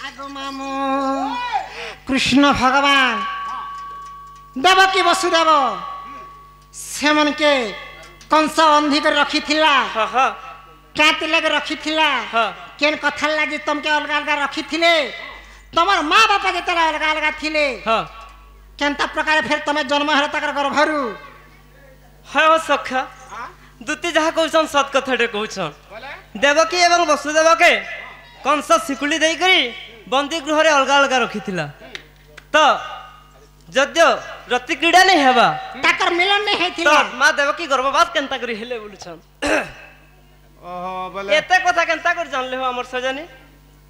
आगो मामू कृष्ण भगवान देवकी वसुदेव से मन के कंस बंधी कर रखी थिला क्या लगे रखी थिला केन कथा लगी तुमके अलग अलग रखी थिले तमर माँ बापा के तरह अलग अलग थिले केनता प्रकार फिर तमे जन्म हर तक गर्भरु है सखा दूती जहाँ कहछन सत कथाटे कहछन देवकी एवं वसुदेव के कंस सिकुली देई करी बंदी गृह रे अलग अलग रखी थिला तो जद्य रति क्रीड़ा नहीं हेबा ताकर मिलन नहीं है थिला तो मां देवकी गर्भवास केनता करी हेले बोलछन ओहो बोले एते कथा केनता कर जानले हो हमर सजनी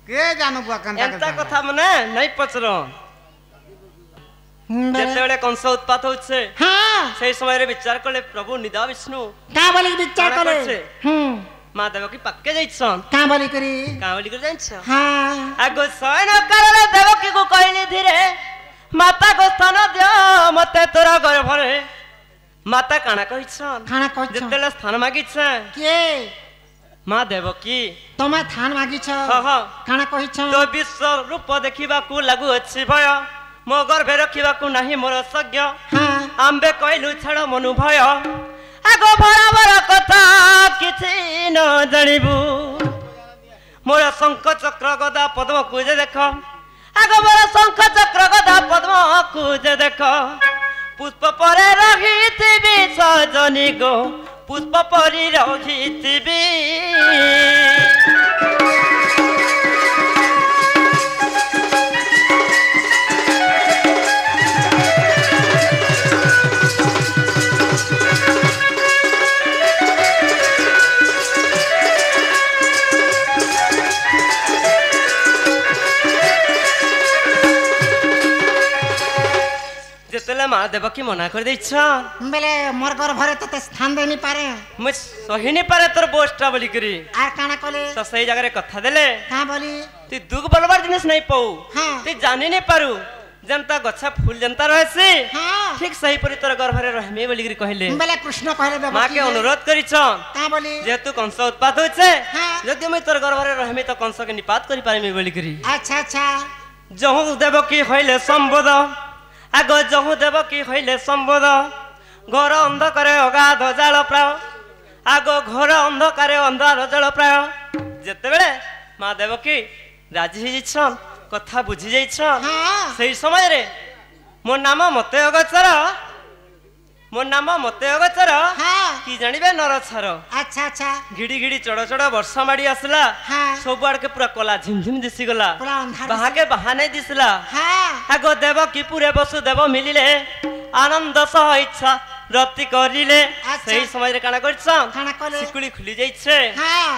के जानू बुआ कंता एंता कथा मने नहीं पचरन जेतेबेले कंस उत्पात होछे हां सेही समय रे विचार करले प्रभु निदा विष्णु का बोली विचार करे मां देवकी पक्के जाइछन का बोली करी जाइछ हां आगो सयन करले देवकी को कहली धीरे माता को स्थान दियो मते तोरा गर्भ रे माता काना कहिछन खाना कहछ जेतेले स्थान मागिछ के मां देवकी तमे थान मागी छ हां खाना कहिछ तो विश्व रूप देखिबा को लागु अछि भय मो गर्भे रखिबा को नाही मोर सज्ञ हां आंबे कहलु छड़ मनु भय आगो बराबर कथा किछि न जानिबु मोर शंख चक्र गदा पद्म को जे देख आगो मोर शंख चक्र गदा पद्म को जे देख पुष्प परे रहिथिबि सजनी गो पुष्प परि रहिथिबि जेतेले मां देवकी मना कर दैछ बेले मोर गर्भ रे तते स्थान देनी पारे मुझ सही नहीं पारे तोर बोस्टा बोली करी आर काना कोले तो सही जगह रे कथा देले का बोली तू दुख बोलबार जिनिस नहीं पाऊ हां तू जानि नहीं पारू जनता गछा फूल जनता रहसी हां ठीक सही परी तोर गर्भ रे रहमे बोली करी कहले बेले कृष्ण कहले देवकी मां के अनुरोध करिछ का बोली जेतु कंस उत्पात होइछे हां यदि मैं तोर गर्भ रे रहमे तो कंस के निपात करि पारिमे बोली करी अच्छा अच्छा जहु देवकी हइले संबोध आगो जहु देवकी हइले संबोध घर अंधकारे अगाध जाल प्राय आगो घर अंधकारे अंधार जाल प्राय जेतेबेले मां देवकी राजी हिछन कथा बुझी जाइछन हां सेही समय रे मो नाम मते अगचर हां की जानिबे नरछर अच्छा अच्छा घिड़ी घिड़ी चढ़ चढ़ वर्षा माड़ी आसला हां सब आड़ के पूरा कला झिमझिम दिसी गला पूरा अंधार बाहा के बहाने दिसला हां आगो देवकी पुरे वसुदेव मिलिले आनंद सह इच्छा रति करिले सही समय रे काना करछन काना कले सिकुली खुली जाइछे हां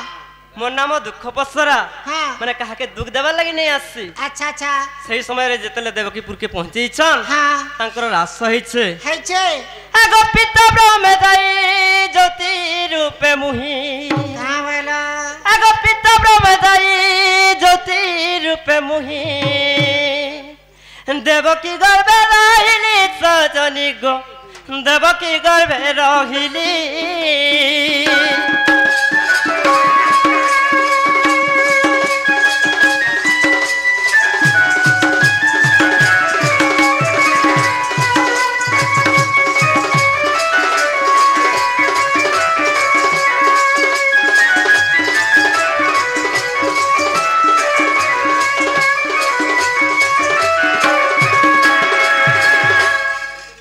मोर नाम दुख पसरा हां माने कहा के दुख देवा लागि नहीं आसी अच्छा अच्छा सही समय रे जेतले देवकीपुर के पहुंची छन हां तांकर रास होइछे हैछे आगो पिता ब्रह्मे जाई ज्योति रूपे मुहि का बोला आगो पिता ब्रह्मे जाई ज्योति रूपे मुहि देवकी गर्भे रहिली सजनी गो देवकी गर्भे रहिली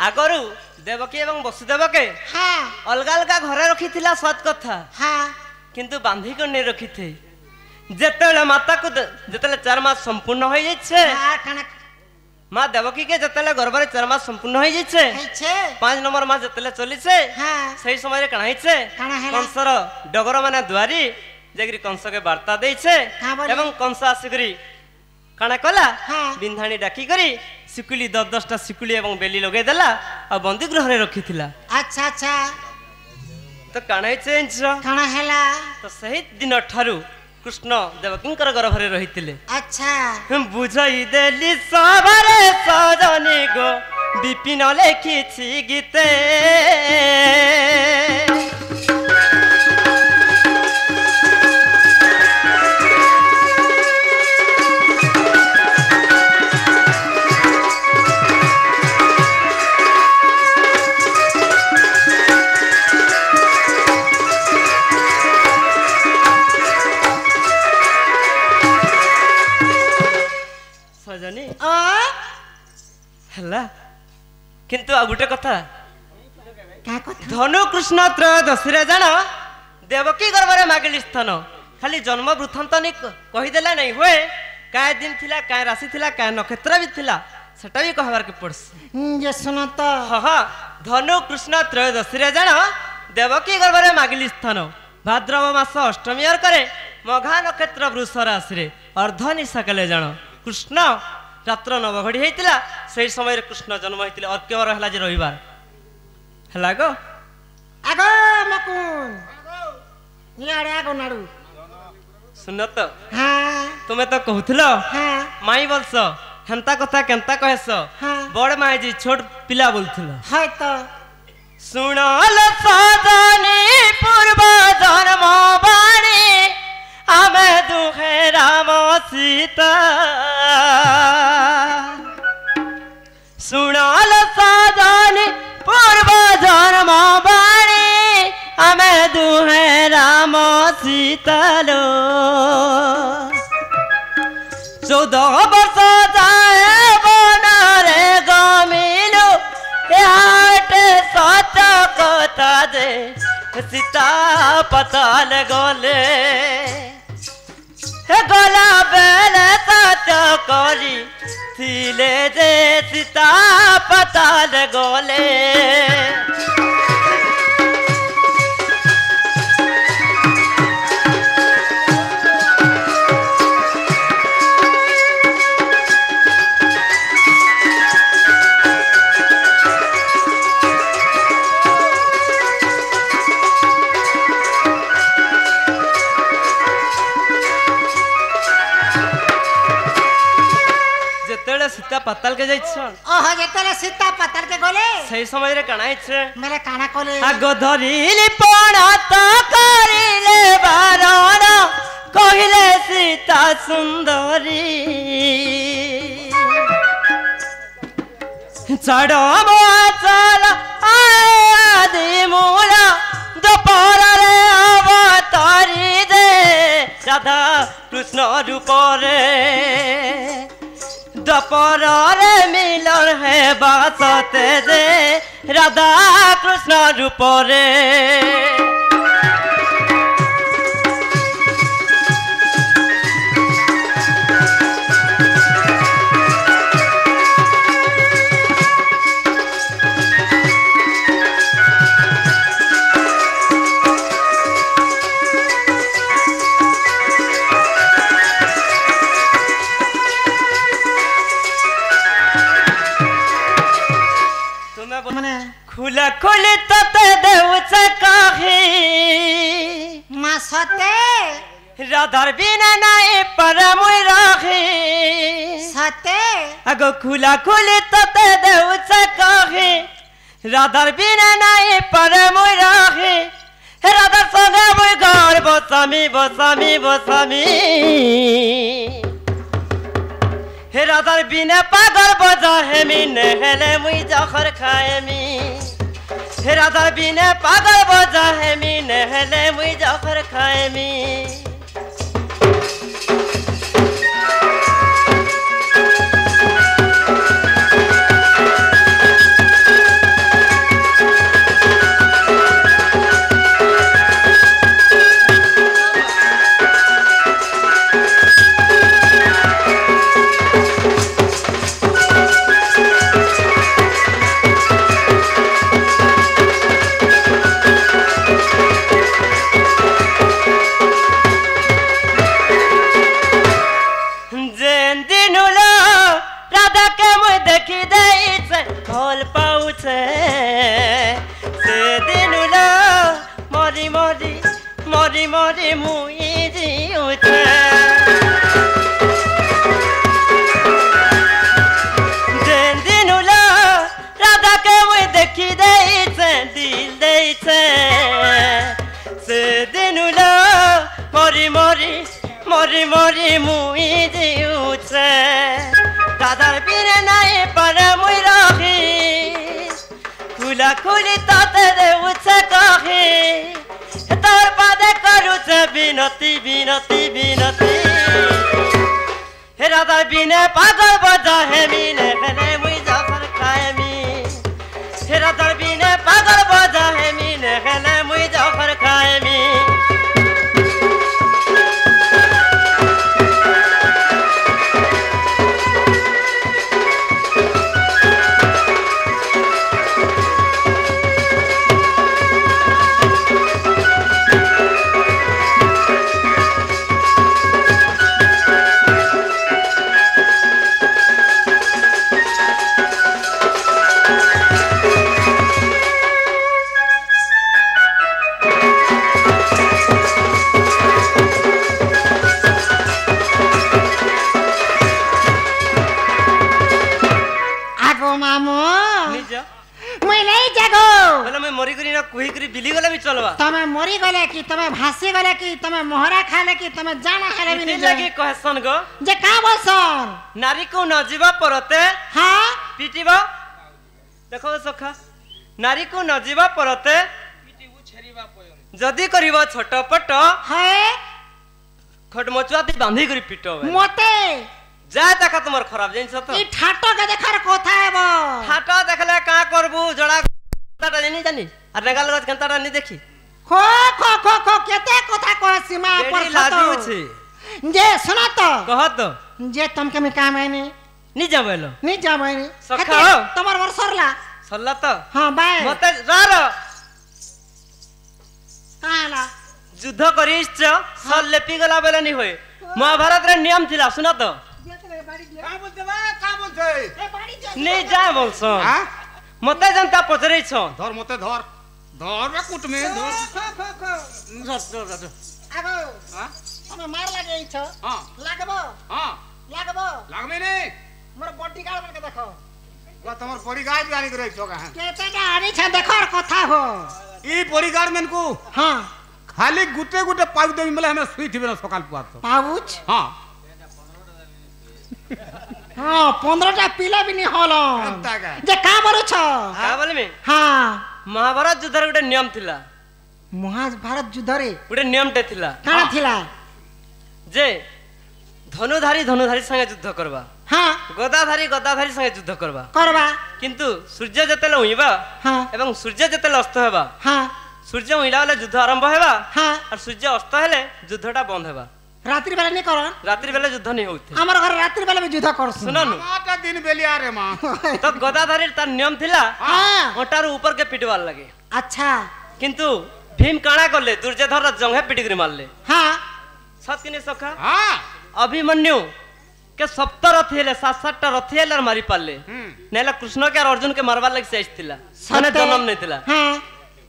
आगरु देवकी एवं वसुदेव के हां अलग अलग घरे रखी थिला सत कथा हां किंतु बांधी कर नहीं रखी थे जेतेले माता को जेतेले 4 मास संपूर्ण हो जाइछे हां काना मां देवकी के जेतेले गर्भ रे 4 मास संपूर्ण हो जाइछे हैछे 5 नंबर मास जेतेले चलिछे हां सही समय रे कणाइछे काना हैला कंसर डगर माने द्वारी जेगरी कंस के वार्ता देइछे हां बोली एवं कंस आसिकरी काना कला हां बिंधाणी डाकी करी सिकुली 10-10टा सिकुली एवं बेली लगे देला आ बंदी गृह रे रखी थिला अच्छा अच्छा तो काना चेंज काना हैला तो सही दिन ठारू कृष्ण देवकींकर गर्भ रे रहितिले अच्छा बुझाई देली सबरे सजनी गो विपिन लेखिछि गीते ओ ହେଲା କିନ୍ତୁ ଆଉ ଗୋଟେ କଥା का कथा ଧନୁ କୃଷ୍ଣ ତ୍ରୟୋଦଶୀରେ ଜାଣ ଦେବକୀ ଗର୍ଭରେ ମାଗିଲି ସ୍ଥାନ ଖାଲି ଜନ୍ମ ବୃତ୍ତାନ୍ତ କହିଦେଲା ନାଇଁ ହୁଏ କାଏ ଦିନ ଥିଲା କାଏ ରାଶି ଥିଲା କାଏ ନକ୍ଷତ୍ର ବି ଥିଲା ସେଟା ବି କହିବାର କେ ପଡସି ये सुनो तो ଧନୁ କୃଷ୍ଣ ତ୍ରୟୋଦଶୀରେ ଜାଣ ଦେବକୀ ଗର୍ଭରେ ମାଗିଲି ସ୍ଥାନ ଭାଦ୍ରବ ମାସ ଅଷ୍ଟମୀ ଅର୍କରେ ମଘା ନକ୍ଷତ୍ର ବୃଷ ରାଶିରେ ଅର୍ଦ୍ଧ ନିଶା କଲେ ଜାଣ କୃଷ୍ଣ ରାତ୍ର ନବଘଡ଼ି ହେଇଥିଲା ସେଇ ସମୟରେ କୃଷ୍ଣ ଜନ୍ମ ହେଇଥିଲେ ଅର୍କ୍ୟବର ହେଲା ଯେ ରବିବାର ହେଲା ଗो आगो मकुन याडे आगो नाडू सुन तो हाँ तुमे तो कहूथिल हाँ माई बोलस हेंता कथा केंता कहस हाँ बड़ माई जी छोट पिला बोलथिल है तो सुनल साधनी पूर्व जन्म बाणी आमे दुखे राम सीता सुनल साधनी पूर्व जन्म बाणी आमे दुहे राम सीता लो 14 वर्ष जाए बनरे गमिलो याटे सच कथा दे सीता पताल गले गला बेले सच करी थिले जे सीता पताल गले सीता पताल के जाइछन ओहो जेतले सीता पताल के गले सही समय रे काना इछे मेरे काना कोले आगो धरिली पणा तो करिले बारण कहिले सीता सुंदरी चढ़ चल आदि मूल दोपहर रे अवतारी दे राधा कृष्ण रूप रे दोपहर मिलन है बासते दे राधा कृष्ण रूप रे खुला खुली तते देउछ काहे मा सते राधार बिना नाई पर मुई राखी सते आगो खुला खुली तते देउछ काहे राधार बिना नाई पर मुई राखी राधार संगे मुई घर बसामी बसामी बसामी हे राधार बिना पागल बजा हेमी नहले मुई जखर खाएमी हे राधार बिना पागल बजा हेमी नहले मुई जखर खाएमी फल पाउछे से दिनुला मरी मरी मरी मरी मुई जिउछे जेन दिनुला राधा के मुई देखी देइछे दिल देइछे से दिनुला मरी मरी मरी मरी मुई जिउछे राधार बिना नाई पर मुई राखी खुला खुली ताते देउछ काहे तोर पादे करूछ बिनती बिनती बिनती हे राधा बिना पागल बजा बजा हेमी ने खेले मुई जफर खाएमी हेरा दरबी ने पागल बजा हेमी ने खेले मुई जफर खाएमी तमे मरी गले कि तमे भासी गले कि तमे मोहरा खाले कि तमे जाना खाले भी नहीं लगे कहसन गो जे का बोलसन नारी को न जीवा परते हां पीटीबा देखो सखा नारी को न जीवा परते पीटीबु छेरीबा पयो जदी करिबो छोटपट है खटमचुआ ती बांधी करी पिटो मते जा देखा तुमर खराब जिंस तो ई ठाटो के देखार कोथा हेबो ठाटो देखले का करबू जड़ा ताटा नहीं जानी आ रेगाल गज कंताटा नहीं देखी खो खो खो खो केते कोथा को सीमा पर लाजू छे जे सुना तो कह तो जे तुमके में काम है नहीं जाबेलो नहीं जाबेनी सखा तमर वर सरला सरला तो हां बाय मते रार काला युद्ध करिस सल लेपी गला बेले नहीं होय महाभारत रे नियम थिला सुना तो का बोलते बा का बोलते नहीं जा बोलसो हां मते जनता पचरै छ धर मते धर धर बे कुट में धर आगो हां हम मार लागे छ हां लागबो हां लागबो लागमे नहीं मोर बॉडी गार्ड मन के देखो वा तमर परिगार जानी करे छ का केते ना आनी छ देखो कथा हो ई परिगार मन को हां खाली गुटे गुटे पाउ देबी मतलब हमें सुई थिबे सकाल पुआ तो पाउच हां हां 15टा पीला भी नहीं होलो जे का बरु छ का बोलमी हां महाभारत युद्ध रे गुटे नियम थिला महाभारत युद्ध रे गुटे नियम टे थिला काना थिला जे धनुधारी संगे युद्ध करबा हां गदाधारी संगे युद्ध करबा करबा किंतु सूर्य जतेले उइबा हां एवं सूर्य जतेले अस्त हेबा हां सूर्य उइला वाले युद्ध आरंभ हेबा हां और सूर्य अस्त हेले युद्धटा बंद हेबा रात्रि बेला नहीं करन रात्रि बेला युद्ध नहीं होते हमर घर रात्रि बेला में युद्ध करस सुननु माटा दिन बेलिया रे मां तो गदाधारी तार नियम थिला हां ओटार ऊपर के पिटवाल लगे अच्छा किंतु भीम काणा करले दुर्योधन रा जंघे पिटिकरी मारले हां सत किने सखा हां अभिमन्यु के 70 रथ हेले 7-7टा रथ हेले मारी पाले नेला कृष्ण के और अर्जुन के मारवा लग से थिला सने जन्म नहीं थिला हां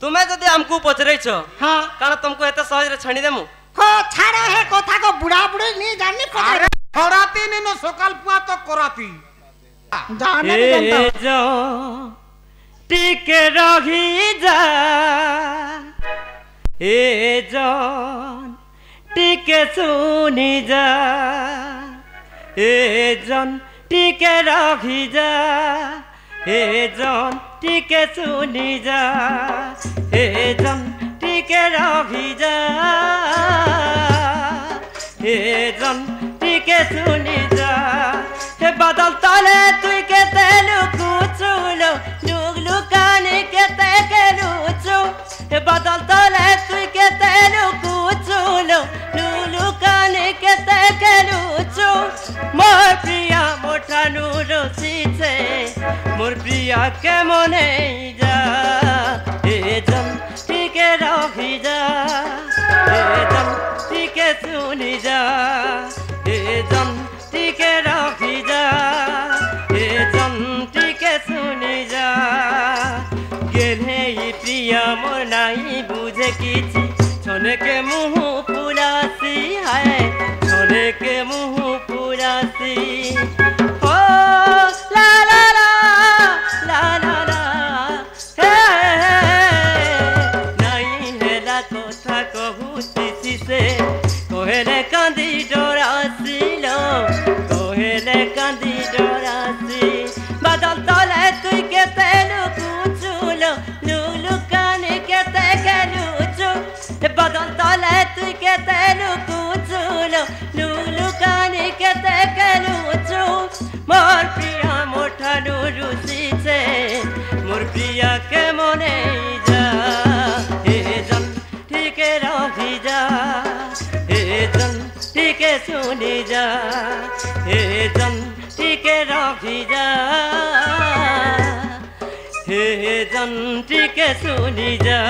तुम्हें जदी हमको पचरै छ हां कारण तुमको एते सहज रे छाणी देमु को छाड़ो है कोथा को बुढ़ा बुढ़ी नहीं जाननी अरे छोराती ने न सकाल पुआ तो कराती जाने नहीं ए जानता जो टिके रही जा ए जन टिके सुनी जा ए जन टिके रही जा ए जन टिके सुनी जा ए जन टिके रही जा ए जन टिके सुनी जा हे बादल तले तुई के तेलु कुचुलो लुक लुकाने के ते के लुचो हे बादल तले तुई के तेलु कुचुलो लुक लुकाने के ते के लुचो मोर प्रिया मोठा नुरो सीछे मोर प्रिया के मने जा ए जन टिके रही जा ए जन टिके सुनी जा ए जन टिके रही जा ए जन टिके सुनी जा गेले प्रिया मोर नाई बुझे किछि छोने के मुँह पुरासी है छोने के मुँह पुरासी ओ ला ला ला ला ला ला हे नाई हेला कथा कहूती से कोहेले कांदी डरासिलो कोहेले कांदी डरासी बादल तले तुई के तेलु कुचुलो लुलु काने के ते के लुचु बादल तले तुई के तेलु कुचुलो लुलु काने के ते के लुचु मोर টিকে রখি যা হে জন টিকে শুনি যা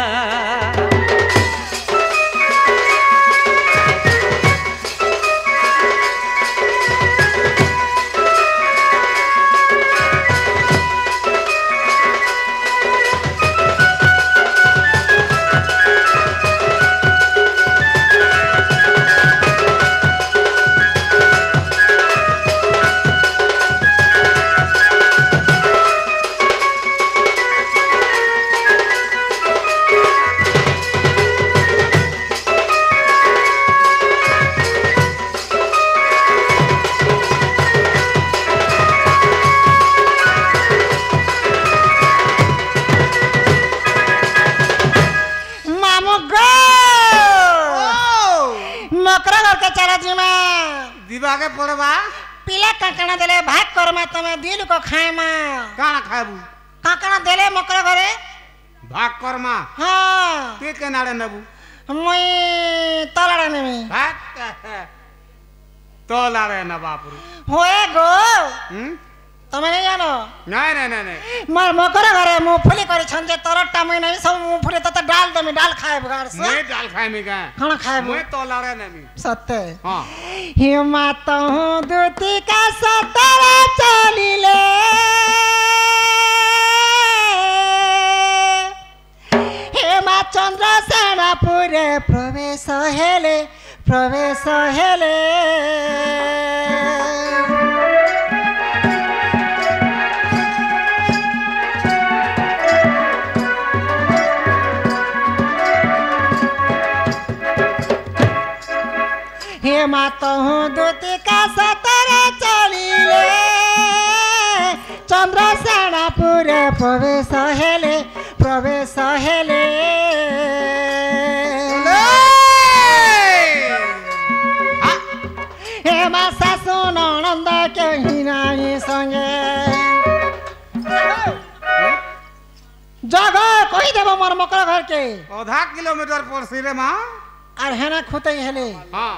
दिवाके पड़वा पिला काकणा देले भाग करमा तमे दिल को खाएमा काना खाबू काकणा देले मकर घरे भाग करमा हां ते केनाडे नबू मुई तलाडा नेमी भाग तलाडे न बापुर होए गो तमे नहीं जानो नहीं नहीं नहीं नहीं मार मकर घरे मूंगफली करी छन जे तरटा मैं नहीं सब मूंगफली त डाल दमी डाल खाए बगार से मैं डाल खाए में का खाना खाए मैं तलाडे नमी सत्य हां हिमा तो दूती का सतरा चलिले हेमा चंद्र सेनापुरे प्रवेश हेले हेमा तो दूती का सतरा चलिले चंद्र सेनापुरे प्रवेश हेले हेमा सासु ननंद के हिनाई संगे जगह कही देव मोर मकर घर के आधा किलोमीटर पर सिरे मां और हेना खुतई हेले हां